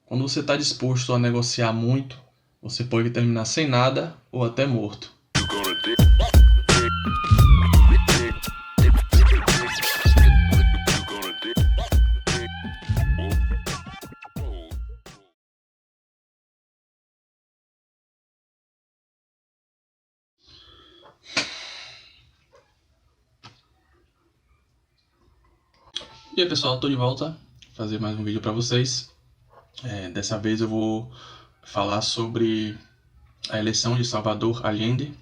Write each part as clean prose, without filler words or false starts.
Quando você está disposto a negociar muito, você pode terminar sem nada ou até morto. E aí pessoal, estou de volta a fazer mais um vídeo para vocês. Dessa vez eu vou falar sobre a eleição de Salvador Allende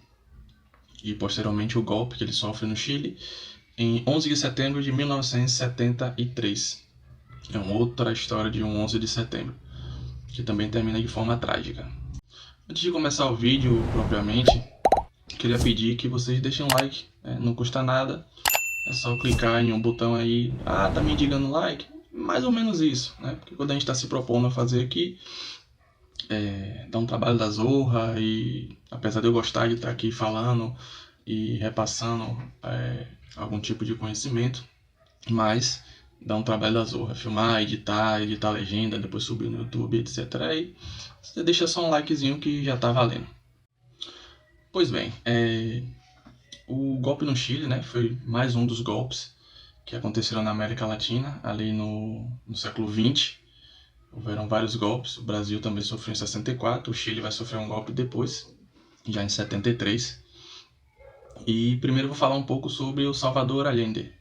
e posteriormente o golpe que ele sofre no Chile em 11 de setembro de 1973. É uma outra história de um 11 de setembro, que também termina de forma trágica. Antes de começar o vídeo propriamente, queria pedir que vocês deixem um like, não custa nada. É só clicar em um botão aí, tá me indicando like, mais ou menos isso, né? Porque quando a gente está se propondo a fazer aqui, dá um trabalho da zorra e apesar de eu gostar de estar aqui falando e repassando algum tipo de conhecimento, mas dá um trabalho da zorra, filmar, editar legenda, depois subir no YouTube, etc. Aí você deixa só um likezinho que já tá valendo. Pois bem, o golpe no Chile, né, foi mais um dos golpes que aconteceram na América Latina, ali no século XX. Houveram vários golpes, o Brasil também sofreu em 64, o Chile vai sofrer um golpe depois, já em 73. E primeiro eu vou falar um pouco sobre o Salvador Allende,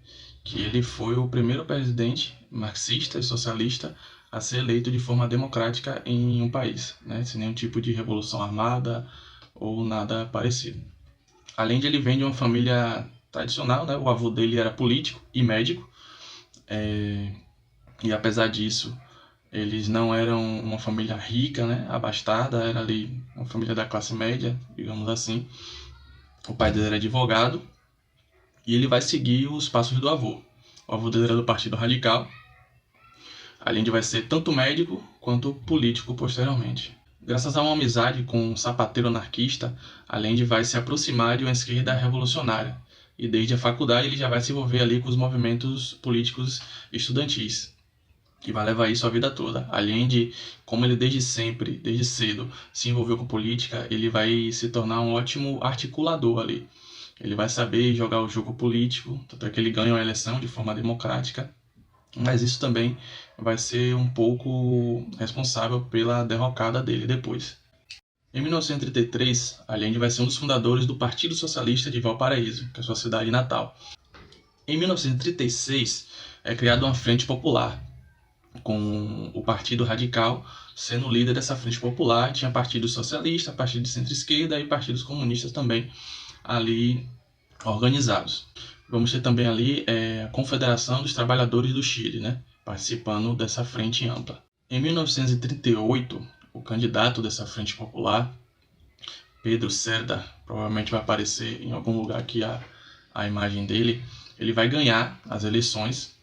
que ele foi o primeiro presidente marxista e socialista a ser eleito de forma democrática em um país, né, sem nenhum tipo de revolução armada ou nada parecido. Allende ele vem de uma família tradicional, né? O avô dele era político e médico, e apesar disso, eles não eram uma família rica, né? Abastada, era ali uma família da classe média, digamos assim. O pai dele era advogado e ele vai seguir os passos do avô. O avô dele era do Partido Radical. Allende vai ser tanto médico quanto político posteriormente. Graças a uma amizade com um sapateiro anarquista, Allende vai se aproximar de uma esquerda revolucionária. E desde a faculdade ele já vai se envolver ali com os movimentos políticos estudantis. E vai levar isso a vida toda. Allende, como ele desde sempre, desde cedo, se envolveu com política, ele vai se tornar um ótimo articulador ali. Ele vai saber jogar o jogo político, tanto é que ele ganha a eleição de forma democrática. Mas isso também vai ser um pouco responsável pela derrocada dele depois. Em 1933, Allende vai ser um dos fundadores do Partido Socialista de Valparaíso, que é a sua cidade natal. Em 1936, é criada uma Frente Popular, com o Partido Radical sendo o líder dessa Frente Popular. Tinha Partido Socialista, Partido de Centro-Esquerda e partidos comunistas também ali organizados. Vamos ter também ali a Confederação dos Trabalhadores do Chile, né, participando dessa frente ampla. Em 1938, o candidato dessa Frente Popular, Pedro Cerda, provavelmente vai aparecer em algum lugar aqui a imagem dele, ele vai ganhar as eleições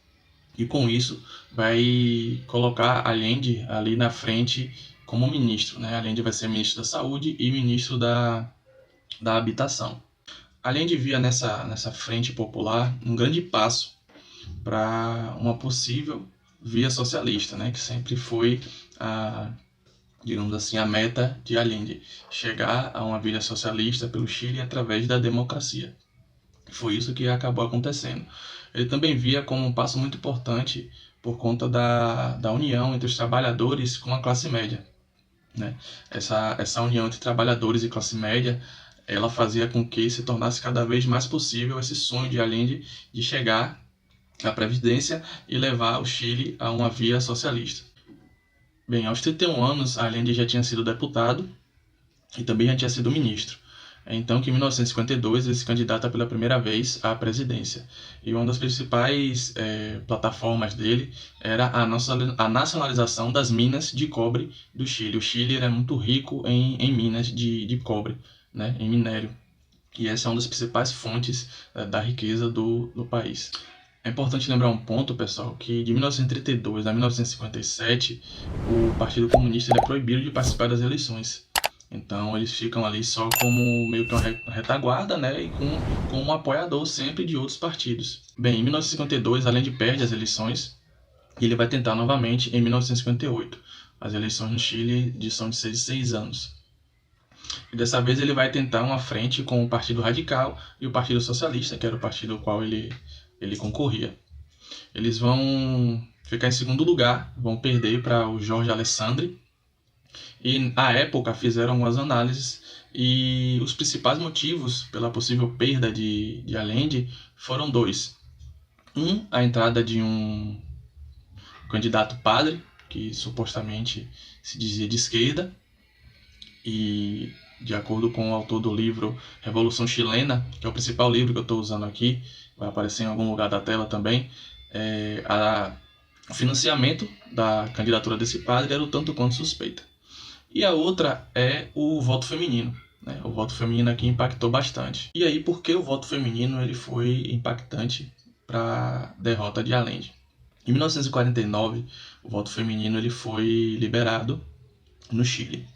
e com isso vai colocar Allende ali na frente como ministro, né? Allende vai ser ministro da Saúde e ministro da Habitação. Allende via nessa frente popular um grande passo para uma possível via socialista, né, que sempre foi digamos assim, a meta de Allende, chegar a uma via socialista pelo Chile através da democracia. Foi isso que acabou acontecendo. Ele também via como um passo muito importante por conta da união entre os trabalhadores com a classe média, né? Essa união entre trabalhadores e classe média, ela fazia com que se tornasse cada vez mais possível esse sonho de Allende de chegar à presidência e levar o Chile a uma via socialista. Bem, aos 31 anos, Allende já tinha sido deputado e também já tinha sido ministro. É então que em 1952 ele se candidata pela primeira vez à presidência. E uma das principais plataformas dele era a nacionalização das minas de cobre do Chile. O Chile era muito rico em minas de cobre, né, em minério. E essa é uma das principais fontes da riqueza do país. É importante lembrar um ponto, pessoal, que de 1932 a 1957 o Partido Comunista é proibido de participar das eleições. Então eles ficam ali só como meio que uma retaguarda, né, e com um apoiador sempre de outros partidos. Bem, em 1952, Allende perde as eleições e ele vai tentar novamente em 1958. As eleições no Chile são de 6 anos. E dessa vez ele vai tentar uma frente com o Partido Radical e o Partido Socialista, que era o partido ao qual ele concorria. Eles vão ficar em segundo lugar, vão perder para o Jorge Alessandri. E à época fizeram algumas análises e os principais motivos pela possível perda de Allende foram dois. A entrada de um candidato padre, que supostamente se dizia de esquerda, e de acordo com o autor do livro Revolução Chilena, que é o principal livro que eu estou usando aqui, vai aparecer em algum lugar da tela também, o financiamento da candidatura desse padre era o tanto quanto suspeita. E a outra é o voto feminino. Né? O voto feminino aqui impactou bastante. E aí, por que o voto feminino ele foi impactante para a derrota de Allende? Em 1949, o voto feminino ele foi liberado no Chile.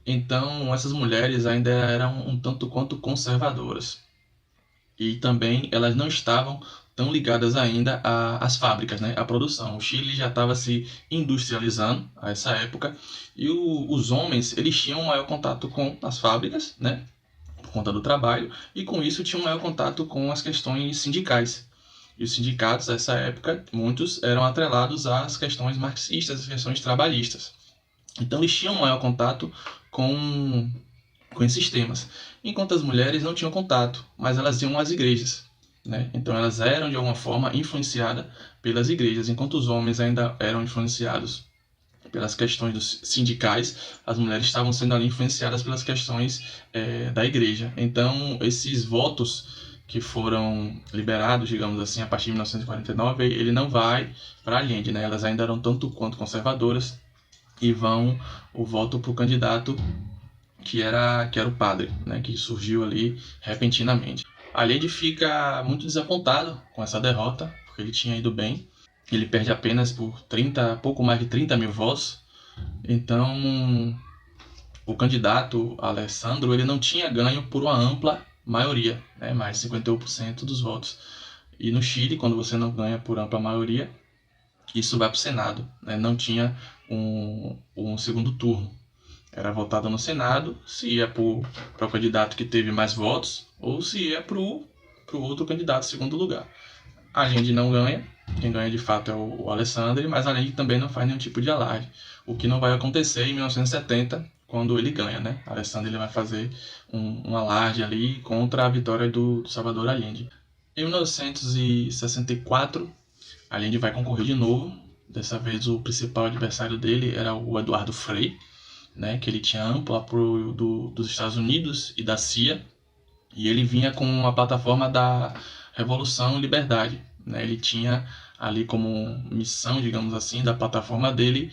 Então, essas mulheres ainda eram um tanto quanto conservadoras. E também elas não estavam tão ligadas ainda às fábricas, né? À produção. O Chile já estava se industrializando a essa época e os homens eles tinham um maior contato com as fábricas, né? Por conta do trabalho, e com isso tinham um maior contato com as questões sindicais. E os sindicatos, nessa época, muitos eram atrelados às questões marxistas, às questões trabalhistas. Então eles tinham um maior contato com esses temas. Enquanto as mulheres não tinham contato, mas elas iam às igrejas. Né? Então elas eram de alguma forma influenciadas pelas igrejas, enquanto os homens ainda eram influenciados pelas questões dos sindicais, as mulheres estavam sendo ali influenciadas pelas questões da igreja. Então esses votos que foram liberados, digamos assim, a partir de 1949, ele não vai para Allende, né? Elas ainda eram tanto quanto conservadoras e vão o voto para o candidato que era o padre, né? Que surgiu ali repentinamente. Allende fica muito desapontado com essa derrota, porque ele tinha ido bem. Ele perde apenas por pouco mais de 30 mil votos. Então, o candidato Alessandro ele não tinha ganho por uma ampla maioria, né? Mais de 51% dos votos. E no Chile, quando você não ganha por ampla maioria, isso vai para o Senado. Né? Não tinha um segundo turno. Era votado no Senado, se ia para o candidato que teve mais votos ou se ia para o outro candidato em segundo lugar. Allende não ganha, quem ganha de fato é o Alessandri, mas Allende também não faz nenhum tipo de alarde, o que não vai acontecer em 1970, quando ele ganha. Né? Alessandri ele vai fazer um alarde ali contra a vitória do Salvador Allende. Em 1964, Allende vai concorrer de novo, dessa vez o principal adversário dele era o Eduardo Frei, né, que ele tinha amplo apoio dos Estados Unidos e da CIA, e ele vinha com a plataforma da Revolução e Liberdade. Né? Ele tinha ali como missão, digamos assim, da plataforma dele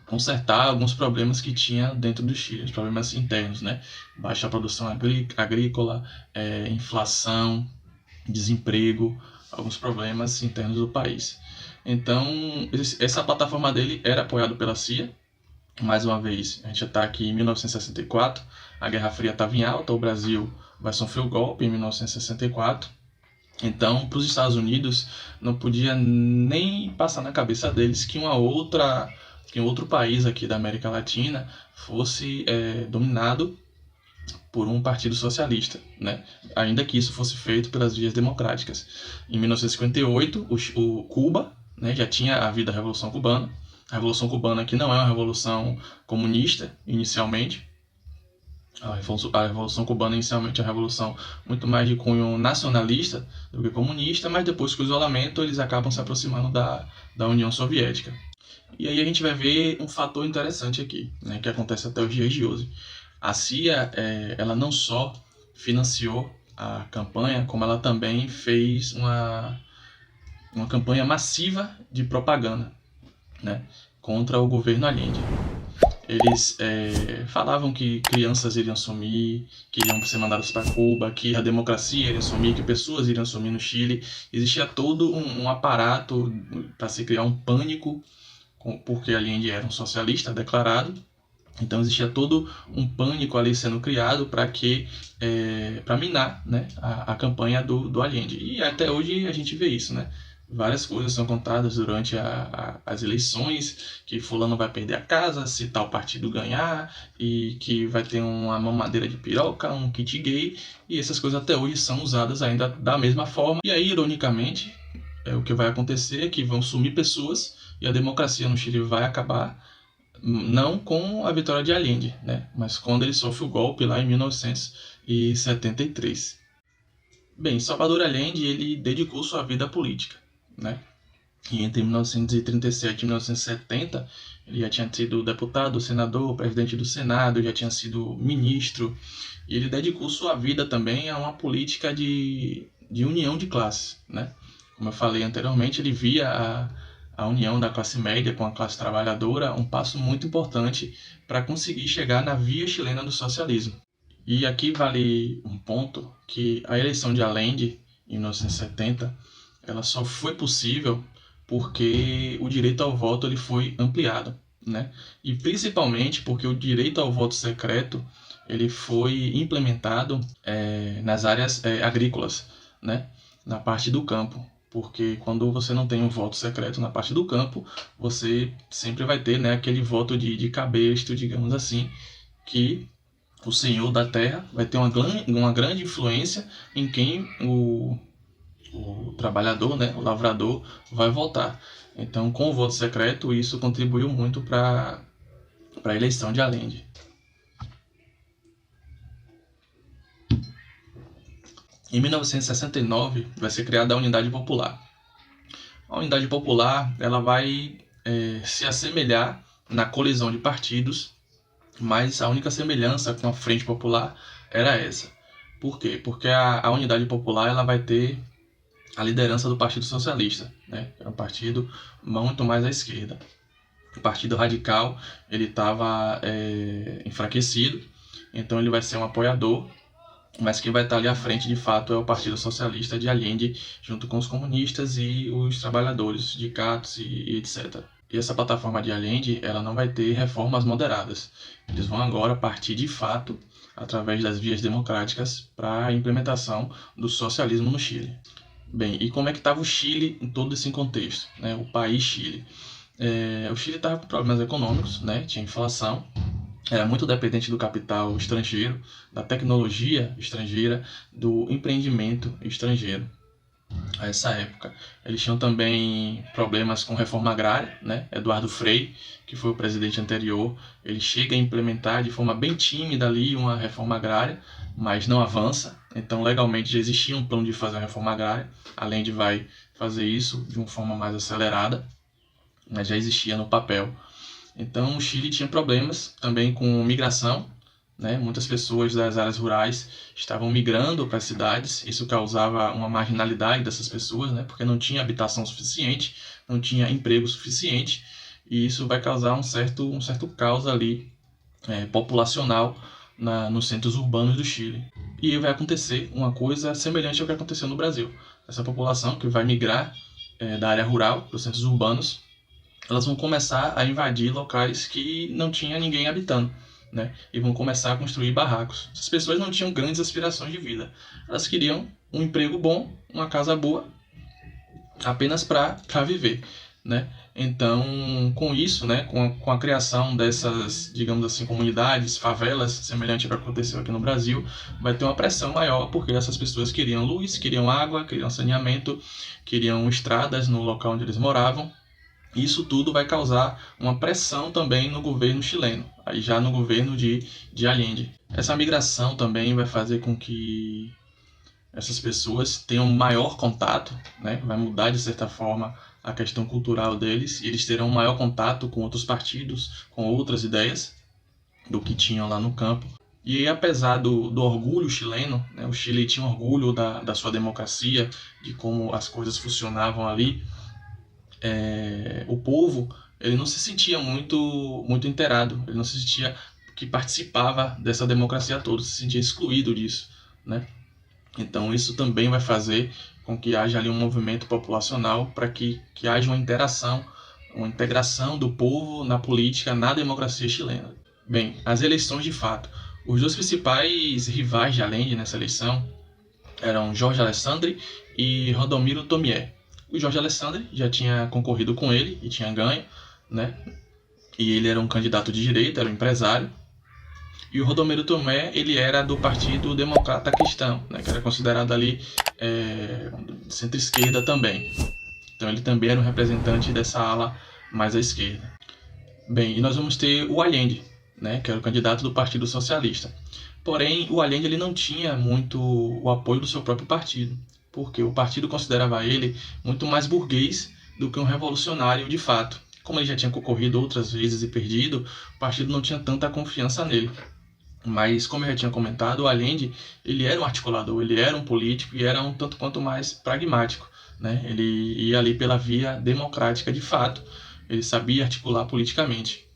consertar alguns problemas que tinha dentro do Chile, os problemas internos, né? Baixa produção agrícola, inflação, desemprego, alguns problemas internos do país. Então, essa plataforma dele era apoiada pela CIA. Mais uma vez, a gente já está aqui em 1964, a Guerra Fria estava em alta, o Brasil vai sofrer o golpe em 1964. Então, para os Estados Unidos, não podia nem passar na cabeça deles que outro país aqui da América Latina fosse dominado por um partido socialista, né? Ainda que isso fosse feito pelas vias democráticas. Em 1958, o Cuba, né, já tinha havido a Revolução Cubana. A Revolução Cubana que não é uma revolução comunista inicialmente. A Revolução Cubana inicialmente é uma revolução muito mais de cunho nacionalista do que comunista, mas depois com o isolamento eles acabam se aproximando da União Soviética. E aí a gente vai ver um fator interessante aqui, né, que acontece até os dias de hoje. A CIA ela não só financiou a campanha, como ela também fez uma campanha massiva de propaganda, né, contra o governo Allende. Eles falavam que crianças iriam sumir, que iriam ser mandadas para Cuba, que a democracia iria sumir, que pessoas iriam sumir no Chile. Existia todo um aparato para se criar um pânico, porque Allende era um socialista declarado. Então existia todo um pânico ali sendo criado para minar, né, a campanha do Allende. E até hoje a gente vê isso, né? Várias coisas são contadas durante as eleições, que fulano vai perder a casa se tal partido ganhar, e que vai ter uma mamadeira de piroca, um kit gay, e essas coisas até hoje são usadas ainda da mesma forma. E aí, ironicamente, o que vai acontecer é que vão sumir pessoas e a democracia no Chile vai acabar, não com a vitória de Allende, né? Mas quando ele sofre o golpe lá em 1973. Bem, Salvador Allende ele dedicou sua vida à política, né? E entre 1937 e 1970 ele já tinha sido deputado, senador, presidente do Senado, já tinha sido ministro, e ele dedicou sua vida também a uma política de união de classes, né? Como eu falei anteriormente, ele via a união da classe média com a classe trabalhadora um passo muito importante para conseguir chegar na via chilena do socialismo. E aqui vale um ponto que a eleição de Allende, em 1970, ela só foi possível porque o direito ao voto ele foi ampliado, né? E principalmente porque o direito ao voto secreto ele foi implementado nas áreas agrícolas, né? Na parte do campo. Porque quando você não tem um voto secreto na parte do campo, você sempre vai ter, né, aquele voto de cabresto, digamos assim, que o senhor da terra vai ter uma grande influência em quem o trabalhador, né, o lavrador, vai votar. Então, com o voto secreto, isso contribuiu muito para a eleição de Allende. Em 1969, vai ser criada a Unidade Popular. A Unidade Popular ela vai se assemelhar na colisão de partidos, mas a única semelhança com a Frente Popular era essa. Por quê? Porque a Unidade Popular ela vai ter a liderança do Partido Socialista, né? É um partido muito mais à esquerda. O Partido Radical ele estava enfraquecido, então ele vai ser um apoiador, mas quem vai estar ali à frente de fato é o Partido Socialista de Allende, junto com os comunistas e os trabalhadores, sindicatos e etc. E essa plataforma de Allende ela não vai ter reformas moderadas. Eles vão agora partir de fato, através das vias democráticas, para a implementação do socialismo no Chile. Bem, e como é que estava o Chile em todo esse contexto, né? O país Chile. O Chile estava com problemas econômicos, né? Tinha inflação, era muito dependente do capital estrangeiro, da tecnologia estrangeira, do empreendimento estrangeiro. A essa época, eles tinham também problemas com reforma agrária, né? Eduardo Frei, que foi o presidente anterior, ele chega a implementar de forma bem tímida ali uma reforma agrária, mas não avança. Então, legalmente já existia um plano de fazer uma reforma agrária, além de vai fazer isso de uma forma mais acelerada, mas já existia no papel. Então, o Chile tinha problemas também com migração, né? Muitas pessoas das áreas rurais estavam migrando para as cidades, isso causava uma marginalidade dessas pessoas, né? Porque não tinha habitação suficiente, não tinha emprego suficiente, e isso vai causar um certo caos ali populacional nos centros urbanos do Chile. E aí vai acontecer uma coisa semelhante ao que aconteceu no Brasil. Essa população que vai migrar da área rural para os centros urbanos, elas vão começar a invadir locais que não tinha ninguém habitando, né? E vão começar a construir barracos. Essas pessoas não tinham grandes aspirações de vida. Elas queriam um emprego bom, uma casa boa, apenas para viver, né? Então, com isso, né, com a criação dessas, digamos assim, comunidades, favelas, semelhante ao que aconteceu aqui no Brasil, vai ter uma pressão maior, porque essas pessoas queriam luz, queriam água, queriam saneamento, queriam estradas no local onde eles moravam. Isso tudo vai causar uma pressão também no governo chileno, aí já no governo de Allende. Essa migração também vai fazer com que essas pessoas tenham maior contato, né? Vai mudar de certa forma a questão cultural deles, e eles terão maior contato com outros partidos, com outras ideias do que tinham lá no campo. E apesar do orgulho chileno, né? O Chile tinha orgulho da sua democracia, de como as coisas funcionavam ali, o povo ele não se sentia muito inteirado, ele não se sentia que participava dessa democracia toda, se sentia excluído disso, né? Então isso também vai fazer com que haja ali um movimento populacional para que haja uma interação, uma integração do povo na política, na democracia chilena. Bem, as eleições de fato. Os dois principais rivais de Allende nessa eleição eram Jorge Alessandri e Rodomiro Tomier. O Jorge Alessandri já tinha concorrido com ele e tinha ganho, né? E ele era um candidato de direita, era um empresário. E o Rodomiro Tomé, ele era do Partido Democrata Cristão, né? Que era considerado ali centro-esquerda também. Então ele também era um representante dessa ala mais à esquerda. Bem, e nós vamos ter o Allende, né? Que era o candidato do Partido Socialista. Porém, o Allende ele não tinha muito o apoio do seu próprio partido, porque o partido considerava ele muito mais burguês do que um revolucionário de fato. Como ele já tinha concorrido outras vezes e perdido, o partido não tinha tanta confiança nele. Mas, como eu já tinha comentado, o Allende ele era um articulador, ele era um político e era um tanto quanto mais pragmático, né? Ele ia ali pela via democrática de fato, ele sabia articular politicamente.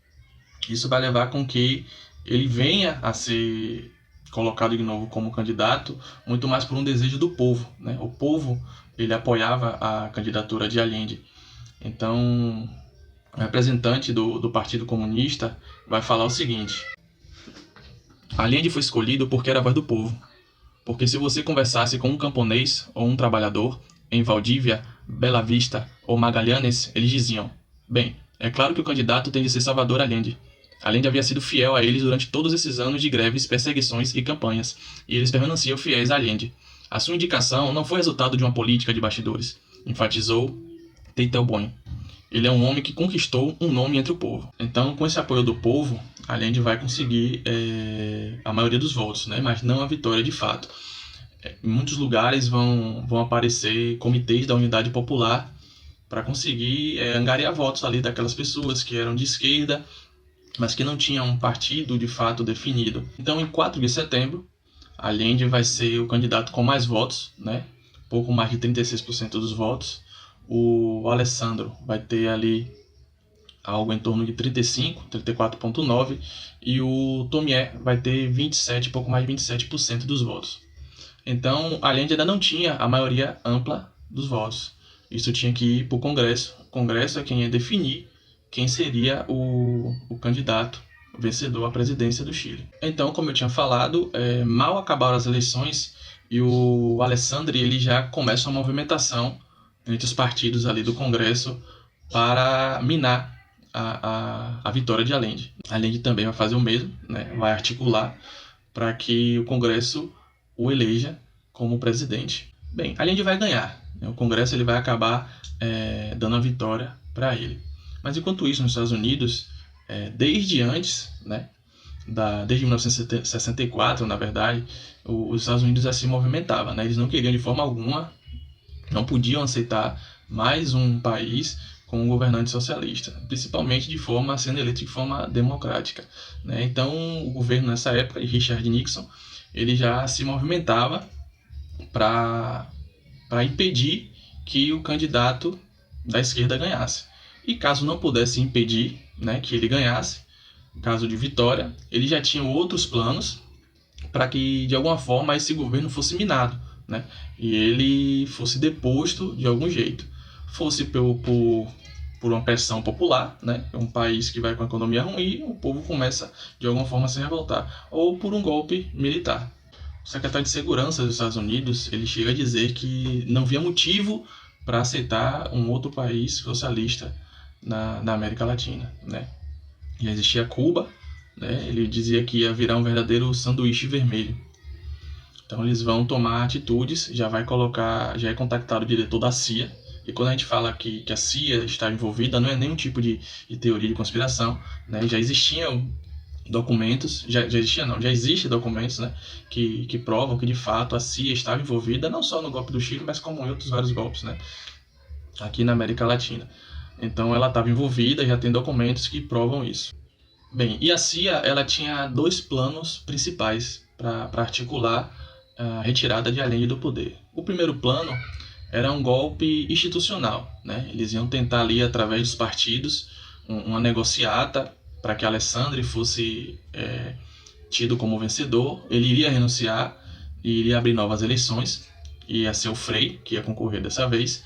Isso vai levar com que ele venha a ser colocado de novo como candidato, muito mais por um desejo do povo, né? O povo ele apoiava a candidatura de Allende. Então, o representante do Partido Comunista vai falar o seguinte: Allende foi escolhido porque era a voz do povo. Porque se você conversasse com um camponês ou um trabalhador em Valdívia, Bela Vista ou Magalhães, eles diziam: bem, é claro que o candidato tem de ser Salvador Allende. Allende havia sido fiel a eles durante todos esses anos de greves, perseguições e campanhas, e eles permaneciam fiéis a Allende. A sua indicação não foi resultado de uma política de bastidores, enfatizou Teitelbaum. Ele é um homem que conquistou um nome entre o povo. Então, com esse apoio do povo, Allende vai conseguir a maioria dos votos, né? Mas não a vitória de fato. Em muitos lugares vão aparecer comitês da Unidade Popular para conseguir angariar votos ali daquelas pessoas que eram de esquerda, mas que não tinham um partido de fato definido. Então, em 4 de setembro, Allende vai ser o candidato com mais votos, né? Pouco mais de 36% dos votos. O Alessandro vai ter ali algo em torno de 35, 34,9%, e o Tomé vai ter 27, pouco mais de 27% dos votos. Então, Allende ainda não tinha a maioria ampla dos votos. Isso tinha que ir para o Congresso. O Congresso é quem ia definir quem seria o candidato vencedor à presidência do Chile. Então, como eu tinha falado, mal acabaram as eleições e o Alessandri ele já começa uma movimentação entre os partidos ali do Congresso para minar a vitória de Allende. Allende também vai fazer o mesmo, né? Vai articular para que o Congresso o eleja como presidente. Bem, Allende vai ganhar, né? O Congresso ele vai acabar dando a vitória para ele. Mas enquanto isso, nos Estados Unidos, desde antes, né, desde 1964, na verdade, os Estados Unidos já se movimentavam, né? Eles não queriam de forma alguma, não podiam aceitar mais um país com um governante socialista, principalmente sendo eleito de forma democrática, né? Então, o governo nessa época, de Richard Nixon, ele já se movimentava para impedir que o candidato da esquerda ganhasse. E caso não pudesse impedir, né, que ele ganhasse, em caso de vitória, ele já tinha outros planos para que, de alguma forma, esse governo fosse minado, né, e ele fosse deposto de algum jeito. Fosse por uma pressão popular, né, um país que vai com a economia ruim, o povo começa, de alguma forma, a se revoltar. Ou por um golpe militar. O secretário de Segurança dos Estados Unidos ele chega a dizer que não havia motivo para aceitar um outro país socialista na América Latina, né? Já existia Cuba, né? Ele dizia que ia virar um verdadeiro sanduíche vermelho. Então eles vão tomar atitudes, já é contactado o diretor da CIA, e quando a gente fala que a CIA está envolvida, não é nenhum tipo de teoria de conspiração, né? Já existiam documentos, já existem documentos, né, que provam que de fato a CIA estava envolvida não só no golpe do Chile, mas como em outros vários golpes, né, aqui na América Latina. Então ela estava envolvida, já tem documentos que provam isso. Bem, e a CIA ela tinha 2 planos principais para articular a retirada de Allende do poder. O primeiro plano era um golpe institucional, né? Eles iam tentar ali através dos partidos uma negociata para que Alessandri fosse tido como vencedor. Ele iria renunciar e iria abrir novas eleições, ia ser o Frei que ia concorrer dessa vez,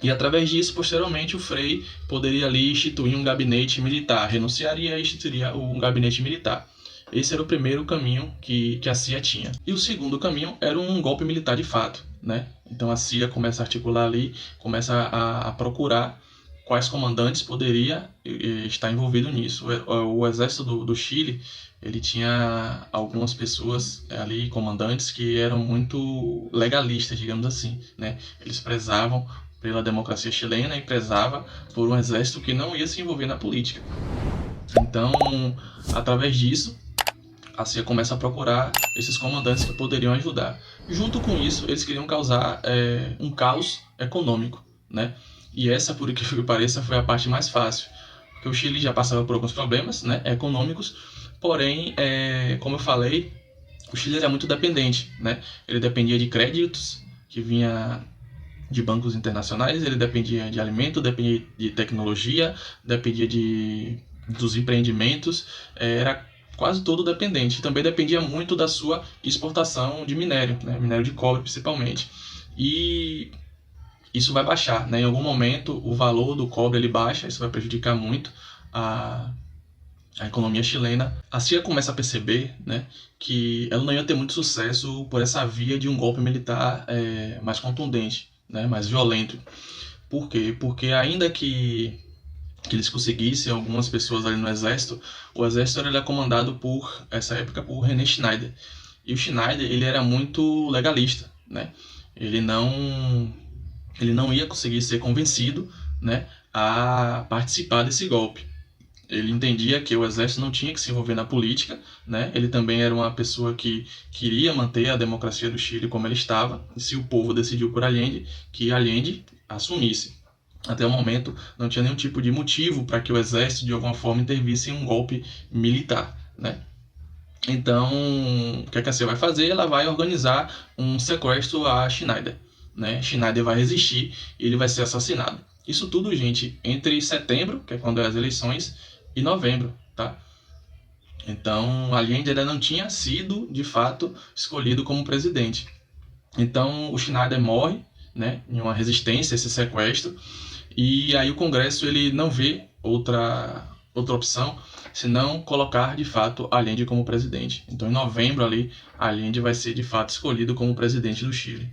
e através disso, posteriormente, o Frei poderia ali instituir um gabinete militar, renunciaria e instituiria um gabinete militar. Esse era o primeiro caminho que a CIA tinha. E o segundo caminho era um golpe militar de fato. né? Então a CIA começa a articular ali, começa a procurar quais comandantes poderia estar envolvido nisso. O exército do Chile, ele tinha algumas pessoas ali, comandantes, que eram muito legalistas, digamos assim, né? Eles prezavam pela democracia chilena e prezava por um exército que não ia se envolver na política. Então, através disso, a CIA começa a procurar esses comandantes que poderiam ajudar. Junto com isso, eles queriam causar um caos econômico, né? E essa, por que pareça, foi a parte mais fácil, porque o Chile já passava por alguns problemas, né, econômicos, porém, como eu falei, o Chile era muito dependente, né? Ele dependia de créditos que vinha de bancos internacionais, ele dependia de alimento, dependia de tecnologia, dependia dos empreendimentos, era quase todo dependente. Também dependia muito da sua exportação de minério, né? Minério de cobre principalmente. E isso vai baixar, né? Em algum momento o valor do cobre ele baixa, isso vai prejudicar muito a economia chilena. A CIA começa a perceber, né, que ela não ia ter muito sucesso por essa via de um golpe militar mais contundente, né, mais violento. Por quê? Porque ainda que eles conseguissem algumas pessoas ali no exército, o exército era comandado por, essa época, por René Schneider. E o Schneider, ele era muito legalista, né? Ele não ia conseguir ser convencido, né, a participar desse golpe. Ele entendia que o exército não tinha que se envolver na política, né? Ele também era uma pessoa que queria manter a democracia do Chile como ela estava, e se o povo decidiu por Allende, que Allende assumisse. Até o momento, não tinha nenhum tipo de motivo para que o exército, de alguma forma, intervisse em um golpe militar, né? Então, o que a CIA vai fazer? Ela vai organizar um sequestro a Schneider, né? Schneider vai resistir e ele vai ser assassinado. Isso tudo, gente, entre setembro, que é quando é as eleições, e novembro, tá? Então, Allende ainda não tinha sido, de fato, escolhido como presidente. Então, o Schneider morre, né, em uma resistência a esse sequestro, e aí o Congresso ele não vê outra opção senão colocar, de fato, Allende como presidente. Então, em novembro, ali, Allende vai ser, de fato, escolhido como presidente do Chile.